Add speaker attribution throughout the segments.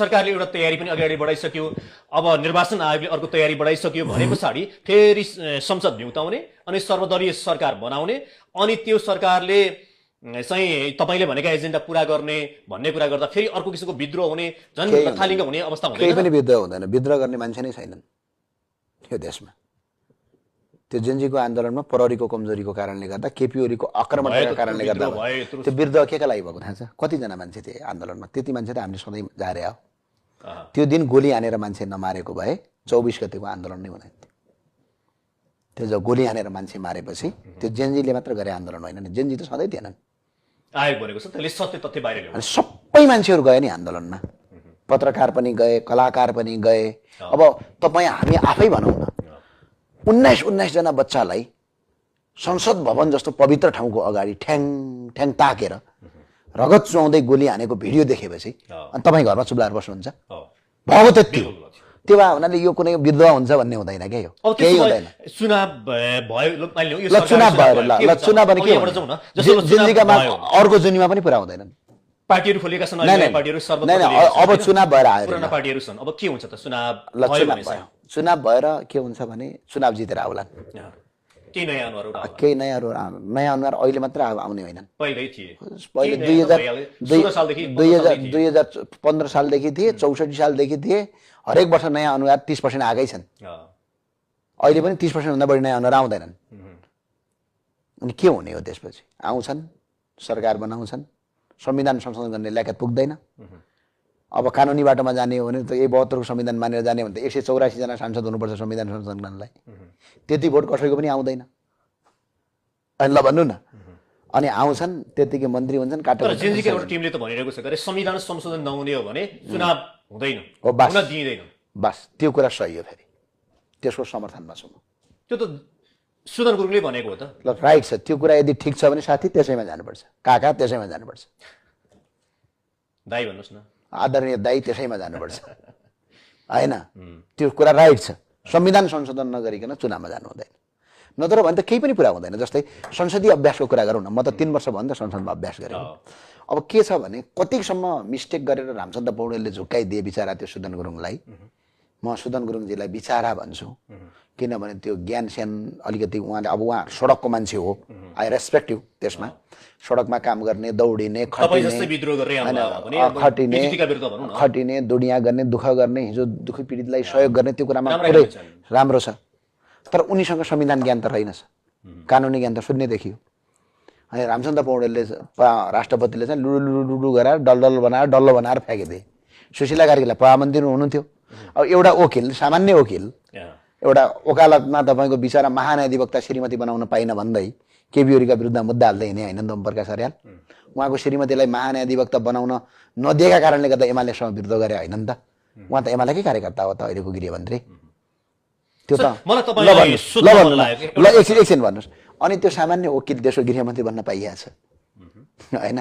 Speaker 1: सरकारले एउटा तयारी पनि अगाडि बढाइसक्यो, अब निर्वाचन आयोगले अर्को तयारी बढाइसक्यो भने पछाडि फेरि संसद न्युताउने अनि सर्वदलीय सरकार बनाउने, अनि त्यो सरकारले चाहिँ तपाईले भनेका एजेन्डा पूरा गर्ने भन्ने कुरा गर्दा फेरि अर्को किसिमको विद्रोह हुने, झन् लथालिङ्ग हुने अवस्था हुँदैन।
Speaker 2: केही पनि विद्रोह हुँदैन, विद्रोह गर्ने मान्छे नै छैनन् यो देशमा। त्यो जेनजीको आन्दोलनमा प्रहरीको कमजोरीको कारणले गर्दा, केपी ओलीको आक्रमणका कारणले गर्दा त्यो विद्रोह केका लागि भएको थाहा छ? कतिजना मान्छे थिए आन्दोलनमा? त्यति मान्छे त हामीले सधैँ जारे हो। त्यो दिन गोली हानेर मान्छे नमारेको भए 24 गतेको आन्दोलन नै हुँदैन थियो। त्यो जो गोली हानेर मान्छे मारेपछि त्यो जेनजीले मात्र गरे आन्दोलन होइन नि, जेनजी त सधैँ थिएनन्।
Speaker 1: आयोग भनेको छ त्यसले सत्य तथ्य बाहिर ल्याउने।
Speaker 2: सबै मान्छेहरू गए नि आन्दोलनमा, पत्रकार पनि गए, कलाकार पनि गए। अब तपाईँ हामी आफै भनौँ न, 19 जना बच्चालाई संसद भवन जस्तो पवित्र ठाउँको अगाडि ठ्याङ ठ्याङ ताकेर रगत चुहाउँदै गोली हानेको भिडियो देखेपछि अनि तपाईँ घरमा चुप्लाएर बस्नुहुन्छ? भएको त्यति हो। त्यो भए हुनाले यो कुनै विद्रोह हुन्छ भन्ने हुँदैन क्या, यो केही हुँदैन।
Speaker 1: चुनाव भयो,
Speaker 2: चुनाव भएर ल चुनाव भने के जिन्दगीका अर्को जुनीमा पनि पुरा हुँदैनन्।
Speaker 1: पार्टीहरू खोलेका छन्,
Speaker 2: अब चुनाव भएर आयो,
Speaker 1: पुराना पार्टीहरू छन्, अब के हुन्छ त?
Speaker 2: चुनाव भएर के हुन्छ भने चुनाव जितेर आउलान्,
Speaker 1: केही नयाँ अनुहार,
Speaker 2: केही नयाँ अनुहार अहिले मात्र आउने होइनन्,
Speaker 1: पहिल्यै थिए।
Speaker 2: पहिले 2015 सालदेखि थिए, 64 सालदेखि थिए। हरेक वर्ष नयाँ अनुहार 30% आएकै छन्। अहिले पनि 30% भन्दा बढी नयाँ अनुहार आउँदैनन्। अनि के हुने हो त्यसपछि? आउँछन्, सरकार बनाउँछन्, संविधान संशोधन गर्ने ल्याकत पुग्दैन। अब कानुनी बाटोमा जाने हो भने त 72 को संविधान मानेर जाने हो भने त 184 जना सांसद हुनुपर्छ संविधान संशोधन गर्नलाई। त्यति भोट कसैको पनि आउँदैन। अनि ल भन्नु न, अनि आउँछन्, त्यतिकै मन्त्री हुन्छन्, काटो।
Speaker 1: तर जेनजीको एउटा टिमले त भनिरहेको छ कि संविधान संशोधन नहुने हो भने चुनाव हुँदैन,
Speaker 2: हुन
Speaker 1: दिइँदैन।
Speaker 2: बस त्यो कुरा सही हो, फेरि त्यसको समर्थनमा छु म।
Speaker 1: त्यो त सुदन गुरुङले भनेको हो त।
Speaker 2: ल राइट छ, त्यो कुरा यदि ठिक छ भने साथी त्यसैमा जानुपर्छ, काका त्यसैमा जानुपर्छ,
Speaker 1: दाइ भन्नुहोस् न,
Speaker 2: आदरणीय दाइ त्यसैमा जानुपर्छ होइन? त्यो कुरा राइट छ। संविधान संशोधन नगरिकन चुनावमा जानु हुँदैन। नत्र भने त केही पनि पुरा हुँदैन। जस्तै संसदीय अभ्यासको कुरा गरौँ न, म त 3 वर्ष भन्दा संसदमा अभ्यास गरेको। अब के छ भने कतिसम्म मिस्टेक गरेर रामचन्द्र पौडेलले झुक्काइदिए बिचरा त्यो सुदन गुरुङलाई। म सुदन गुरुङजीलाई बिचरा भन्छु, किनभने त्यो ज्ञान स्यान अलिकति उहाँले, अब उहाँ सडकको मान्छे हो, आई रेस्पेक्ट यु। त्यसमा सडकमा काम गर्ने, दौडिने, खटिने, दुनियाँ गर्ने, दुःख गर्ने, हिजो दुःखी पीडितलाई सहयोग गर्ने, त्यो कुरामा पुरै राम्रो छ। तर उनीसँग संविधान ज्ञान त रहेनछ, कानुनी ज्ञान त शून्य देखियो। अनि रामचन्द्र पौडेलले राष्ट्रपतिले चाहिँ लुडु गराएर डल्डल बनाएर डल्लो बनाएर फ्याँकिदिए। सुशीला कार्कीलाई प्रधानमन्त्री हुनुहुन्थ्यो। अब एउटा वकिल, सामान्य वकिल, एउटा वकालतमा तपाईँको बिचरा महान्यायाधिवक्ता श्रीमती बनाउन पाइन भन्दै केपी ओलीका विरुद्ध मुद्दा हाल्दै हिँडे होइन ओम प्रकाश अर्याल? उहाँको श्रीमतीलाई महान्यायाधिवक्ता बनाउन नदिएका कारणले गर्दा एमालेसँग विरोध गरे होइन नि त? उहाँ त एमालेकै कार्यकर्ता हो त, अहिलेको गृहमन्त्री। त्यो त ल एकछिन भन्नुहोस्। अनि त्यो सामान्य वकिल देशको गृहमन्त्री बन्न पाइहाल्छ होइन?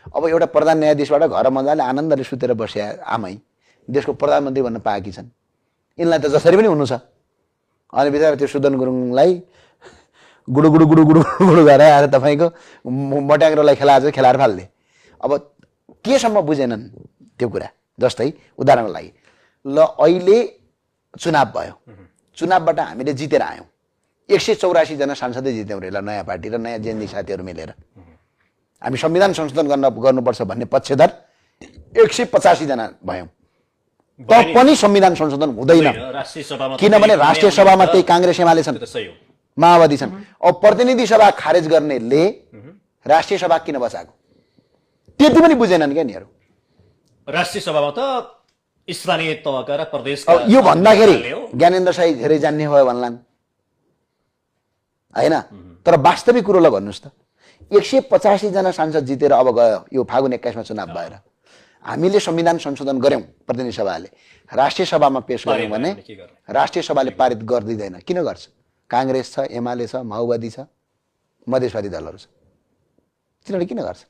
Speaker 2: अब एउटा प्रधान न्यायाधीशबाट घर मजाले आनन्दले सुतेर बसे आमै देशको प्रधानमन्त्री बन्न पाएकी छन्। यिनलाई त जसरी पनि हुनु छ। अनि बिचरा त्यो सुदन गुरुङलाई गुडु गुडु गुडु गुडु गुडु गरेर आएर तपाईँको मट्याङ्ग्रोलाई खेलाएर फाल्दे। अब केसम्म बुझेनन् त्यो कुरा? जस्तै उदाहरणको लागि ल अहिले चुनाव भयो, चुनावबाट हामीले जितेर आयौँ, 184 जना सांसदै जित्यौँ रे, नयाँ पार्टी र नयाँ जेनजी साथीहरू मिलेर। हामी संविधान संशोधन गर्नुपर्छ भन्ने पक्षधर 185 जना भयौँ, पनि संविधान संशोधन हुँदैन, किनभने राष्ट्रिय सभामा त्यही काङ्ग्रेस एमाले छन्, माओवादी छन्। अब प्रतिनिधि सभा खारेज गर्नेले राष्ट्रिय सभा किन बचाएको? त्यति पनि बुझेनन् क्या यिनीहरू।
Speaker 1: राष्ट्रिय सभामा त स्थानीय तहका र प्रदेश
Speaker 2: यो भन्दाखेरि ज्ञानेन्द्र साई धेरै जान्ने भयो भन्लान् होइन? तर वास्तविक कुरो ल भन्नुहोस् त, 185 जना सांसद जितेर अब गयो यो फागुन 21 मा चुनाव भएर, हामीले संविधान संशोधन गर्यौं, प्रतिनिधि सभाले राष्ट्रिय सभामा पेश गर्यौं भने राष्ट्रिय सभाले पारित गर्दिदैन। किन गर्छ? कांग्रेस छ, एमाले छ, माओवादी छ, मधेसवादी दलहरु छ, तिनीहरूले किन गर्छ?